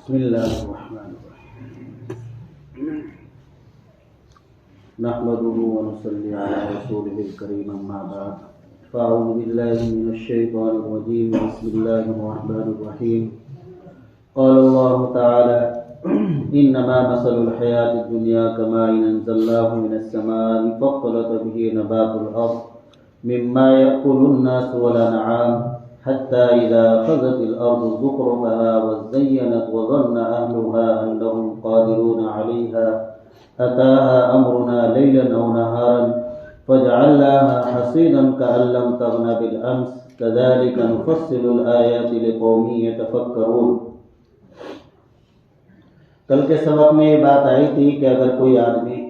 بسم اللہ الرحمن الرحیم نحمده ونصلي على رسوله الكريم اما بعد فاعوذ بالله من الشيطان الرجيم بسم الله الرحمن الرحيم قال الله تعالى انما مثل الحياة الدنيا كماء انزلناه من السماء فاختلط به نبات الارض مما يأكل الناس والانعام حتى إذا أخذت الأرض زخرفها وزينت وظن أهلها أنهم قادرون عليها أتاها أمرنا ليلا أو نهارا فجعلناها حصيدا كأن لم تغن بالأمس كذلك نفصل الآيات لقوم يتفكرون. کل کے سبق میں یہ بات آئی تھی کہ اگر کوئی آدمی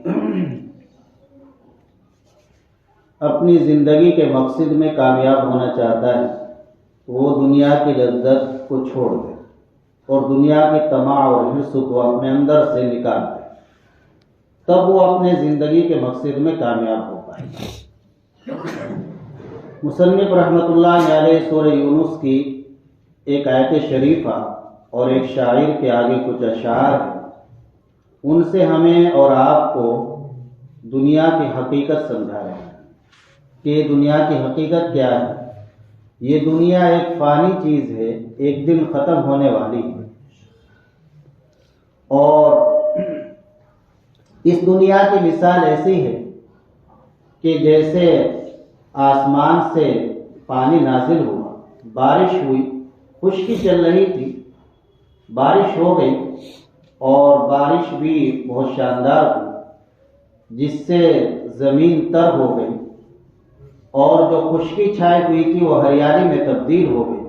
اپنی زندگی کے مقصد میں کامیاب ہونا چاہتا ہے وہ دنیا کی لذت کو چھوڑ دے اور دنیا کی طمع اور حرص کو اپنے اندر سے نکال دے، تب وہ اپنے زندگی کے مقصد میں کامیاب ہو پائے گا. مصنف رحمۃ اللہ علیہ سورہ یونس کی ایک آیت شریفہ اور ایک شاعر کے آگے کچھ اشعار ہیں، ان سے ہمیں اور آپ کو دنیا کی حقیقت سمجھا رہے ہیں کہ یہ دنیا کی حقیقت کیا ہے. یہ دنیا ایک فانی چیز ہے، ایک دن ختم ہونے والی ہے، اور اس دنیا کی مثال ایسی ہے کہ جیسے آسمان سے پانی نازل ہوا، بارش ہوئی، خشکی چل رہی تھی، بارش ہو گئی اور بارش بھی بہت شاندار ہوئی جس سے زمین تر ہو گئی اور جو خشکی چھائی ہوئی تھی وہ ہریالی میں تبدیل ہو گئی.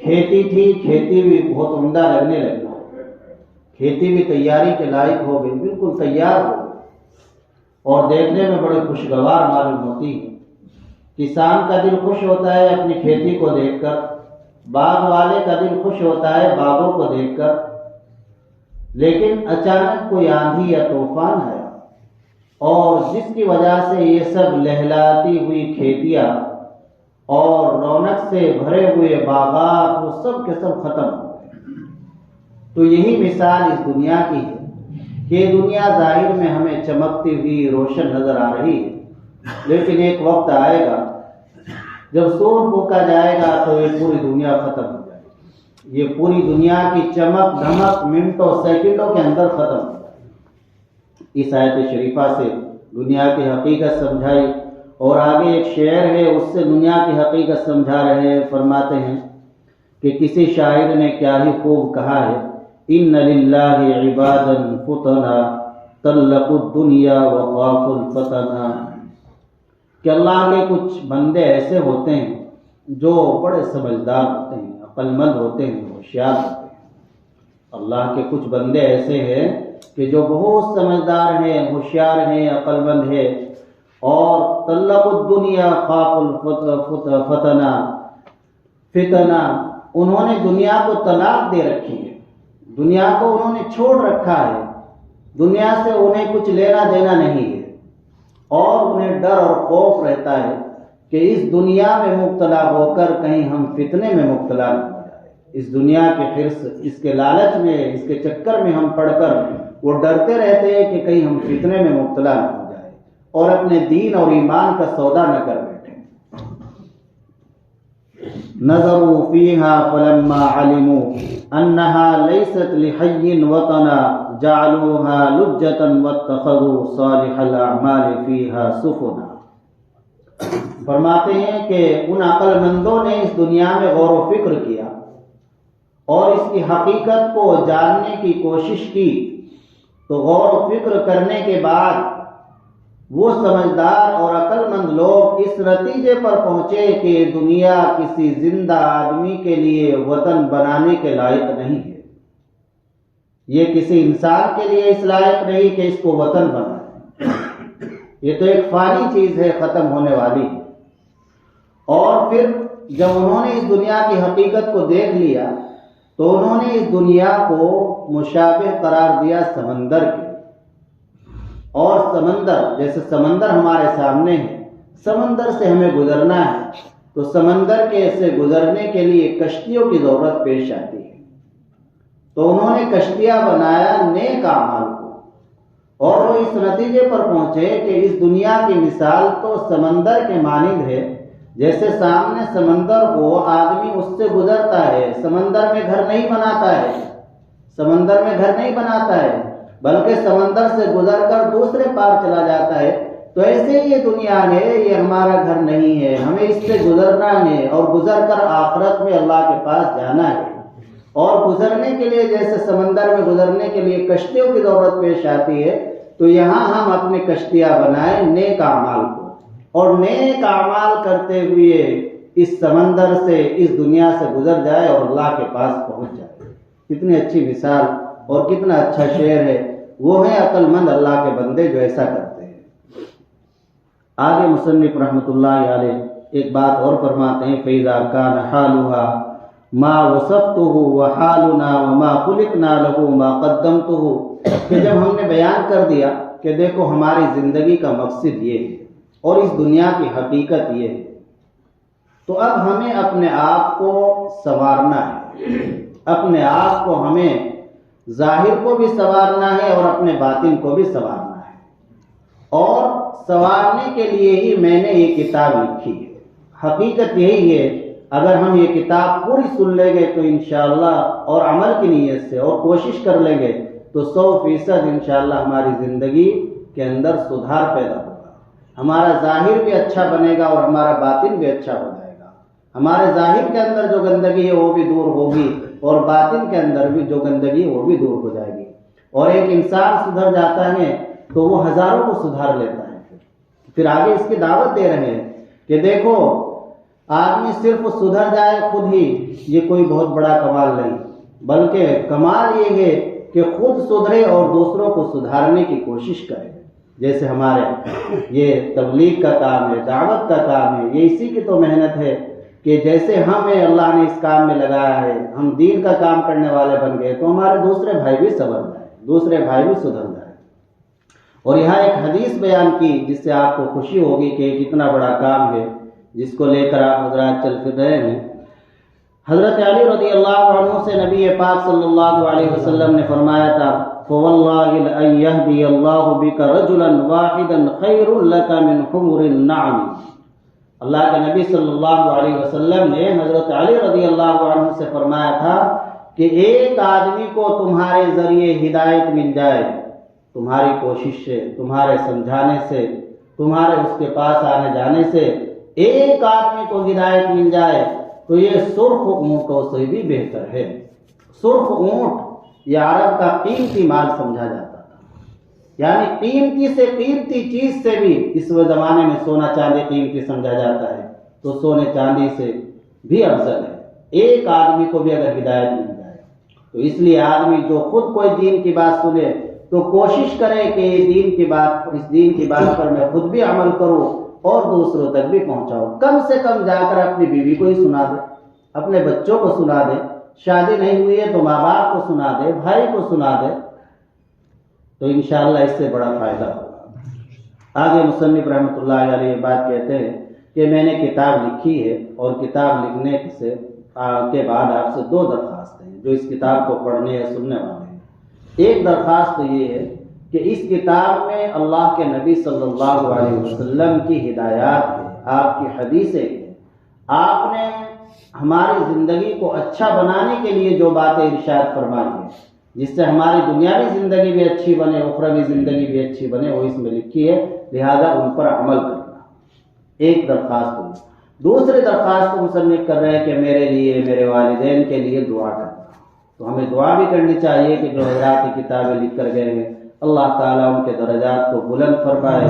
کھیتی تھی، کھیتی بھی بہت عمدہ لگنے لگی، کھیتی بھی تیاری کے لائق ہو گئی، بالکل تیار ہو گئی اور دیکھنے میں بڑی خوشگوار معلوم ہوتی ہے. کسان کا دل خوش ہوتا ہے اپنی کھیتی کو دیکھ کر، باغ والے کا دل خوش ہوتا ہے باغوں کو دیکھ کر. لیکن اچانک کوئی آندھی یا طوفان آیا اور جس کی وجہ سے یہ سب لہلاتی ہوئی کھیتیاں اور رونق سے بھرے ہوئے باغات وہ سب کے سب ختم ہو گئے. تو یہی مثال اس دنیا کی ہے کہ دنیا ظاہر میں ہمیں چمکتی ہوئی روشن نظر آ رہی ہے، لیکن ایک وقت آئے گا جب سور پھونکا جائے گا تو یہ پوری دنیا ختم ہو جائے گی. یہ پوری دنیا کی چمک دھمک منٹوں سیکنڈوں کے اندر ختم ہو جائے گی. اس آیت شریفہ سے دنیا کی حقیقت سمجھائی اور آگے ایک شعر ہے اس سے دنیا کی حقیقت سمجھا رہے ہیں. فرماتے ہیں کہ کسی شاعر نے کیا ہی خوب کہا ہے، ان للہ عبادا فتنا طلقوا الدنیا وخافوا الفتنا، کہ اللہ کے کچھ بندے ایسے ہوتے ہیں جو بڑے سمجھدار ہوتے ہیں، عقل مند ہوتے ہیں، ہوشیار ہوتے ہیں. اللہ کے کچھ بندے ایسے ہیں کہ جو بہت سمجھدار ہیں، ہوشیار ہیں، عقل مند ہیں، اور طلقوا الدنیا خافوا فتنا، انہوں نے دنیا کو طلاق دے رکھی ہے، دنیا کو انہوں نے چھوڑ رکھا ہے، دنیا سے انہیں کچھ لینا دینا نہیں ہے، اور انہیں ڈر اور خوف رہتا ہے کہ اس دنیا میں مبتلا ہو کر کہیں ہم فتنے میں مبتلا نہ ہو جائے. اس دنیا کے حرص، اس کے لالچ میں، اس کے چکر میں ہم پڑ کر وہ ڈرتے رہتے ہیں کہ کہیں ہم فتنے میں مبتلا نہ ہو جائے اور اپنے دین اور ایمان کا سودا نہ کر بیٹھے. نظروا فيها فلما علموا انها ليست لحي وطنا جعلوها لجة واتخذوا صالح الاعمال فيها سفنا. فرماتے ہیں کہ ان عقل مندوں نے اس دنیا میں غور و فکر کیا اور اس کی حقیقت کو جاننے کی کوشش کی، تو غور و فکر کرنے کے بعد وہ سمجھدار اور عقل مند لوگ اس نتیجے پر پہنچے کہ دنیا کسی زندہ آدمی کے لیے وطن بنانے کے لائق نہیں ہے. یہ کسی انسان کے لیے اس لائق نہیں کہ اس کو وطن بنائے. یہ تو ایک فانی چیز ہے، ختم ہونے والی ہے. اور پھر جب انہوں نے اس دنیا کی حقیقت کو دیکھ لیا تو انہوں نے اس دنیا کو مشابہ قرار دیا سمندر کے. اور سمندر، جیسے سمندر ہمارے سامنے ہے، سمندر سے ہمیں گزرنا ہے تو سمندر کے سے گزرنے کے لیے کشتیوں کی ضرورت پیش آتی ہے. تو انہوں نے کشتیاں بنایا نیک اعمال کو، اور وہ اس نتیجے پر پہنچے کہ اس دنیا کی مثال تو سمندر کے مانند ہے، جیسے سامنے سمندر ہو، آدمی اس سے گزرتا ہے، سمندر میں گھر نہیں بناتا ہے، سمندر میں گھر نہیں بناتا ہے، بلکہ سمندر سے گزر کر دوسرے پار چلا جاتا ہے۔ تو ایسے ہی یہ دنیا ہے، یہ ہمارا گھر نہیں ہے، ہمیں اس سے گزرنا ہے اور گزر کر آخرت میں اللہ کے پاس جانا ہے۔ اور گزرنے کے لیے جیسے سمندر میں گزرنے کے لیے کشتیوں کی ضرورت پیش آتی ہے، تو یہاں ہم اپنی کشتیاں بنائیں نیک اعمال کو، اور نیک اعمال کرتے ہوئے اس سمندر سے، اس دنیا سے گزر جائے اور اللہ کے پاس پہنچ جائے۔ کتنی اچھی مثال اور کتنا اچھا شعر ہے۔ وہ ہے عقل مند اللہ کے بندے جو ایسا کرتے ہیں۔ آگے مصنف رحمۃ اللہ علیہ ایک بات اور فرماتے ہیں، فَإِذَا كَانَ حَالُهَا مَا وَصَفْتُهُ وَحَالُنَا وَمَا خُلِقْنَا لَهُ مَا قَدَّمْتُهُ، کہ جب ہم نے بیان کر دیا کہ دیکھو ہماری زندگی کا مقصد یہ ہے اور اس دنیا کی حقیقت یہ ہے، تو اب ہمیں اپنے آپ کو سنوارنا ہے، اپنے آپ کو ہمیں ظاہر کو بھی سنوارنا ہے اور اپنے باطن کو بھی سنوارنا ہے، اور سنوارنے کے لیے ہی میں نے یہ کتاب لکھی ہے۔ حقیقت یہی ہے، اگر ہم یہ کتاب پوری سن لیں گے تو انشاءاللہ اور عمل کی نیت سے اور کوشش کر لیں گے تو 100% انشاءاللہ ہماری زندگی کے اندر سدھار پیدا ہوگا، ہمارا ظاہر بھی اچھا بنے گا اور ہمارا باطن بھی اچھا ہو جائے گا۔ ہمارے ظاہر کے اندر جو گندگی ہے وہ بھی دور ہوگی، اور باطن کے اندر بھی جو گندگی ہے وہ بھی دور ہو جائے گی۔ اور ایک انسان سدھر جاتا ہے تو وہ ہزاروں کو سدھار لیتا ہے۔ پھر آگے اس کی دعوت دے رہے ہیں کہ دیکھو آدمی صرف سدھر جائے خود ہی، یہ کوئی بہت بڑا کمال نہیں، بلکہ کمال یہ ہے کہ خود سدھرے اور دوسروں کو سدھارنے کی کوشش کرے۔ جیسے ہمارے یہ تبلیغ کا کام ہے، دعوت کا کام ہے، یہ اسی کی تو محنت ہے کہ جیسے ہمیں اللہ نے اس کام میں لگایا ہے، ہم دین کا کام کرنے والے بن گئے تو ہمارے دوسرے بھائی بھی سنور جائیں، دوسرے بھائی بھی سدھر جائیں۔ اور یہاں ایک حدیث بیان کی جس سے آپ کو خوشی ہوگی کہ کتنا بڑا کام ہے جس کو لے کر آپ حضرات چل پھر رہے ہیں۔ حضرت علی رضی اللہ عنہ سے نبی پاک صلی اللہ علیہ وسلم نے فرمایا تھا، فواللہ لأن یہدی اللہ بک رجلا واحدا خیر لک من حمر النعم۔ اللہ کے نبی صلی اللہ علیہ وسلم نے حضرت علی رضی اللہ عنہ سے فرمایا تھا کہ ایک آدمی کو تمہارے ذریعے ہدایت مل جائے، تمہاری کوشش سے، تمہارے سمجھانے سے، تمہارے اس کے پاس آنے جانے سے ایک آدمی کو ہدایت مل جائے تو یہ سرخ اونٹوں سے بھی بہتر ہے۔ سرخ اونٹ یہ عرب کا قیمتی مال سمجھا جاتا تھا، یعنی قیمتی سے قیمتی چیز سے بھی اس زمانے میں سونا چاندی قیمتی سمجھا جاتا ہے، تو سونے چاندی سے بھی افضل ہے ایک آدمی کو بھی اگر ہدایت مل جائے۔ تو اس لیے آدمی جو خود کوئی دین کی بات سنے تو کوشش کرے کہ یہ دین کی بات، اس دین کی بات پر میں خود بھی عمل کروں اور دوسروں تک بھی پہنچاؤں۔ کم سے کم جا کر اپنی بیوی کو ہی سنا دے، اپنے بچوں کو سنا دے، شادی نہیں ہوئی ہے تو ماں باپ کو سنا دے، بھائی کو سنا دے، تو انشاءاللہ اس سے بڑا فائدہ ہوگا۔ آگے مصنف رحمۃ اللہ علیہ بات کہتے ہیں کہ میں نے کتاب لکھی ہے، اور کتاب لکھنے کے بعد آپ سے دو درخواستیں ہیں جو اس کتاب کو پڑھنے یا سننے والے ہیں۔ ایک درخواست تو یہ ہے کہ اس کتاب میں اللہ کے نبی صلی اللہ علیہ وسلم کی ہدایات ہے، آپ کی حدیثیں ہیں، آپ نے ہماری زندگی کو اچھا بنانے کے لیے جو باتیں ارشاد فرمائی ہیں، جس سے ہماری دنیاوی زندگی بھی اچھی بنے، اخروی زندگی بھی اچھی بنے، وہ اس میں لکھی ہے، لہذا ان پر عمل کرنا۔ ایک درخواست ہوئی۔ دوسری درخواست مصنف کر رہے ہیں کہ میرے لیے، میرے والدین کے لیے دعا کرنا۔ تو ہمیں دعا بھی کرنی چاہیے کہ جو حضرات کی کتابیں لکھ کر گئے ہیں، اللہ تعالیٰ ان کے درجات کو بلند فرمائے۔